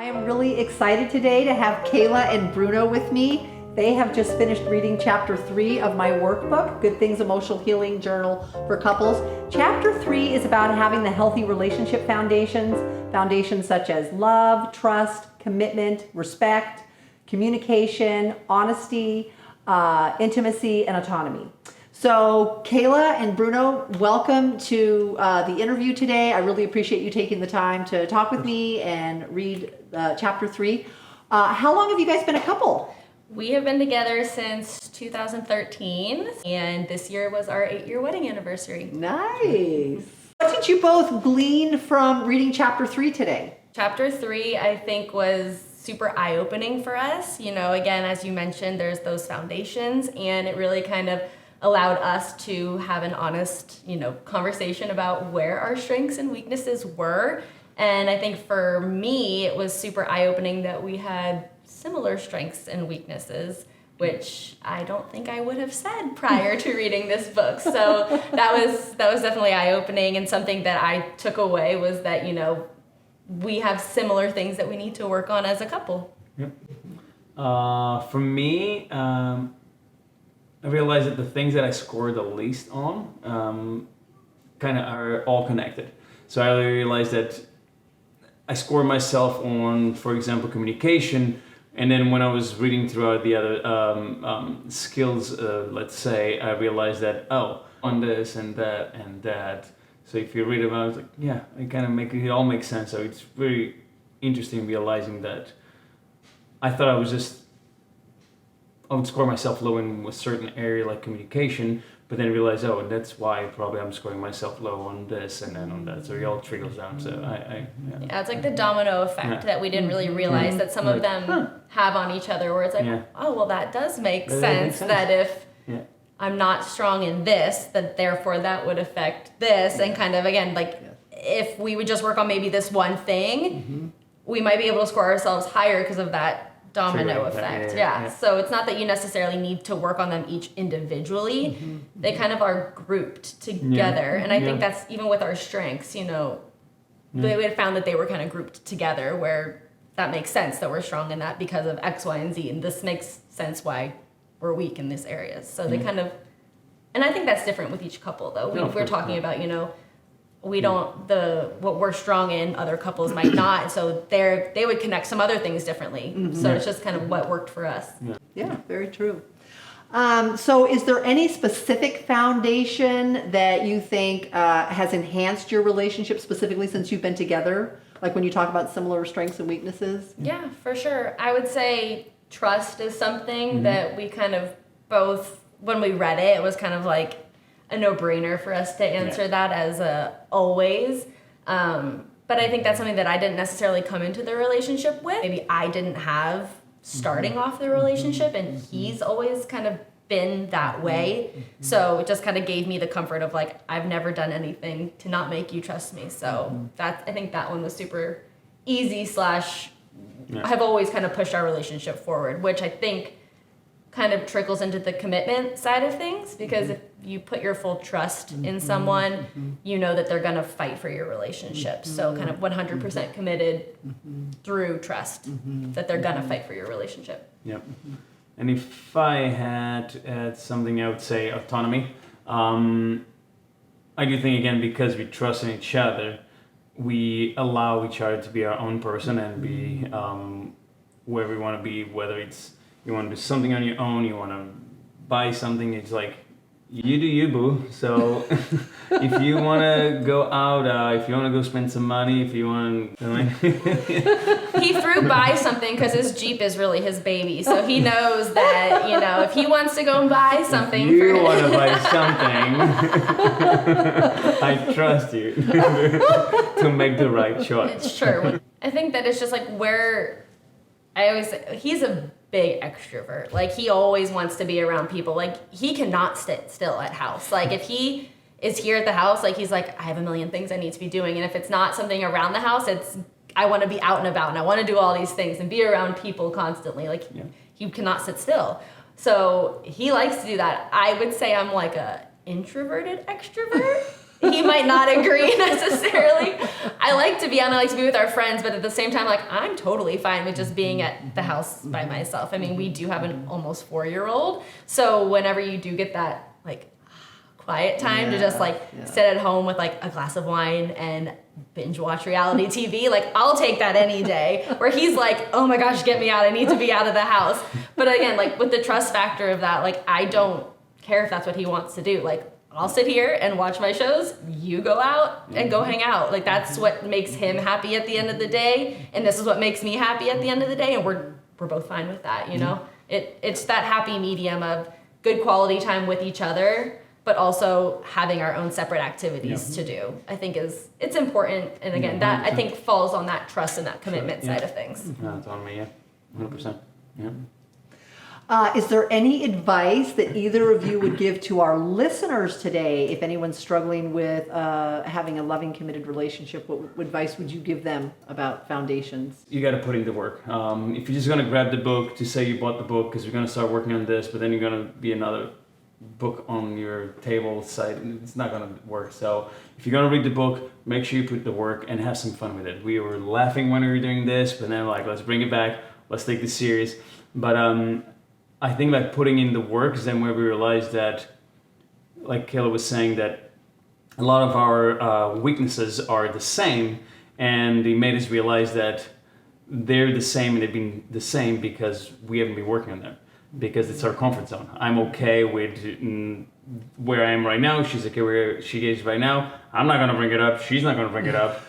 I am really excited today to have Kayla and Bruno with me. They have just finished reading chapter 3 of my workbook, Good Things Emotional Healing Journal for Couples. Chapter 3 is about having the healthy relationship foundations such as love, trust, commitment, respect, communication, honesty, intimacy, and autonomy. So Kayla and Bruno, welcome to the interview today. I really appreciate you taking the time to talk with me and read chapter 3. How long have you guys been a couple? We have been together since 2013, and this year was our 8-year wedding anniversary. Nice. What did you both glean from reading chapter 3 today? Chapter 3, I think, was super eye-opening for us. You know, again, as you mentioned, there's those foundations, and it really kind of allowed us to have an honest, conversation about where our strengths and weaknesses were. And I think for me, it was super eye-opening that we had similar strengths and weaknesses, which I don't think I would have said prior to reading this book. So that was definitely eye-opening, and something that I took away was that, we have similar things that we need to work on as a couple. Yep. For me, I realized that the things that I scored the least on kind of are all connected. So I realized that I scored myself on, for example, communication, and then when I was reading throughout the other skills, let's say, I realized that, on this and that and that. So if you read about it, it's like, yeah, it all makes sense. So it's very interesting realizing that I thought I would score myself low in a certain area like communication, but then realize, that's why probably I'm scoring myself low on this and then on that. So it all trickles down. So Yeah, it's like the domino effect that we didn't really realize that some of them have on each other, where it's like, that does make sense. That if I'm not strong in this, that therefore that would affect this. And kind of, again, if we would just work on maybe this one thing, we might be able to score ourselves higher because of that domino effect. Yeah. So it's not that you necessarily need to work on them each individually. They kind of are grouped together. And I think that's even with our strengths, we had found that they were kind of grouped together, where that makes sense that we're strong in that because of X, Y, and Z. And this makes sense why we're weak in these areas. So they kind of, and I think that's different with each couple though. We're talking about, we don't, what we're strong in, other couples might not. So they would connect some other things differently. So it's just kind of what worked for us. Yeah, very true. So is there any specific foundation that you think has enhanced your relationship specifically since you've been together? Like when you talk about similar strengths and weaknesses? Yeah, for sure. I would say trust is something that we kind of both, when we read it, it was kind of like a no-brainer for us to answer that as always. But I think that's something that I didn't necessarily come into the relationship with. Maybe I didn't have starting off the relationship, and he's always kind of been that way. So it just kind of gave me the comfort of like, I've never done anything to not make you trust me. So I think that one was super easy / have always kind of pushed our relationship forward, which I think kind of trickles into the commitment side of things, because if you put your full trust in someone, you know that they're going to fight for your relationship. So kind of 100% committed through trust that they're going to fight for your relationship. Yep. And if I had to add something, I would say autonomy. I do think, again, because we trust in each other, we allow each other to be our own person and be where we want to be, whether it's you want to do something on your own, you want to buy something, it's like, you do you, boo. So if you want to go out, if you want to go spend some money, if you want to... He threw buy something because his Jeep is really his baby. So he knows that, if he wants to go and buy something... If you want to buy something, I trust you to make the right choice. It's true. I think that it's just like he's a big extrovert. Like, he always wants to be around people. Like, he cannot sit still at house. Like, if he is here at the house, like, he's like, I have a million things I need to be doing. And if it's not something around the house, it's, I want to be out and about and I want to do all these things and be around people constantly. Like, he cannot sit still. So he likes to do that. I would say I'm like a introverted extrovert. he might not agree necessarily. I like to be out, I like to be with our friends, but at the same time, like, I'm totally fine with just being at the house by myself. I mean, we do have an almost 4-year-old, so whenever you do get that, like, quiet time to just, like, sit at home with, like, a glass of wine and binge watch reality TV, like, I'll take that any day. Where he's like, oh my gosh, get me out, I need to be out of the house. But again, like, with the trust factor of that, like, I don't care if that's what he wants to do. Like, I'll sit here and watch my shows, you go out and go hang out. Like, that's what makes him happy at the end of the day, and this is what makes me happy at the end of the day, and we're both fine with that, you know? It's that happy medium of good quality time with each other, but also having our own separate activities to do, I think it's important. And again, that I think falls on that trust and that commitment side of things. No, it's on me, 100%. Yeah. Is there any advice that either of you would give to our listeners today? If anyone's struggling with having a loving, committed relationship, what advice would you give them about foundations? You got to put in the work. If you're just going to grab the book to say you bought the book because you're going to start working on this, but then you're going to be another book on your table side, it's not going to work. So if you're going to read the book, make sure you put the work and have some fun with it. We were laughing when we were doing this, but then like, let's bring it back. Let's take this serious. But I think like putting in the work is then where we realized that, like Kayla was saying, that a lot of our weaknesses are the same, and it made us realize that they're the same and they've been the same because we haven't been working on them, because it's our comfort zone. I'm okay with where I am right now. She's okay where she is right now. I'm not going to bring it up. She's not going to bring it up.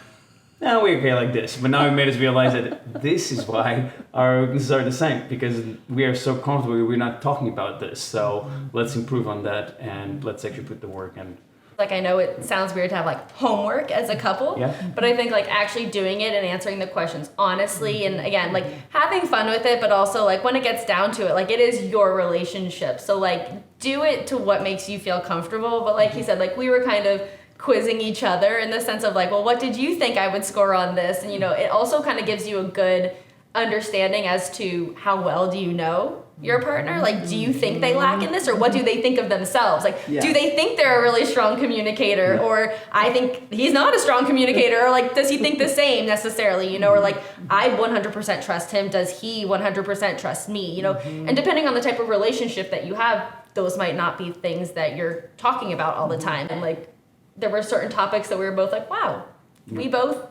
No, we're okay like this. But now it made us realize that this is why our weaknesses are the same, because we are so comfortable, we're not talking about this. So let's improve on that, and let's actually put the work in. Like, I know it sounds weird to have like homework as a couple, but I think like actually doing it and answering the questions honestly, and again, like having fun with it, but also like when it gets down to it, like it is your relationship. So like do it to what makes you feel comfortable. But like he said, like we were kind of quizzing each other in the sense of like, well, what did you think I would score on this? And, you know, it also kind of gives you a good understanding as to how well do you know your partner? Like, do you think they lack in this, or what do they think of themselves? Like, do they think they're a really strong communicator, or I think he's not a strong communicator, or like, does he think the same necessarily, you know, or like, I 100% trust him, does he 100% trust me, you know? And depending on the type of relationship that you have, those might not be things that you're talking about all the time. And like, there were certain topics that we were both like, wow, we both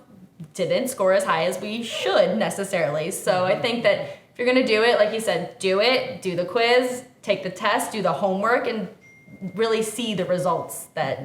didn't score as high as we should necessarily. So I think that if you're going to do it, like you said, do it, do the quiz, take the test, do the homework, and really see the results that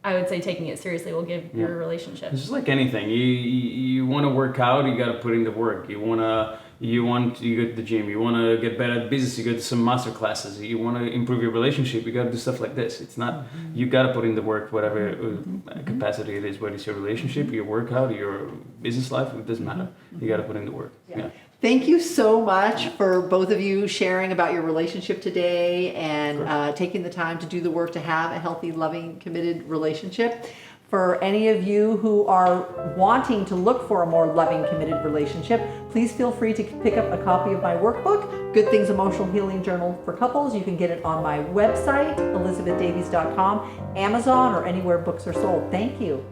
I would say taking it seriously will give your relationship. It's just like anything. You want to work out, you got to put in the work. You go to the gym, you want to get better at business, you go to some master classes, you want to improve your relationship, you got to do stuff like this. It's not, you got to put in the work, whatever capacity it is, whether it's your relationship, your workout, your business life, it doesn't matter. You got to put in the work. Thank you so much for both of you sharing about your relationship today and taking the time to do the work to have a healthy, loving, committed relationship. For any of you who are wanting to look for a more loving, committed relationship, please feel free to pick up a copy of my workbook, Good Things Emotional Healing Journal for Couples. You can get it on my website, elizabethdavies.com, Amazon, or anywhere books are sold. Thank you.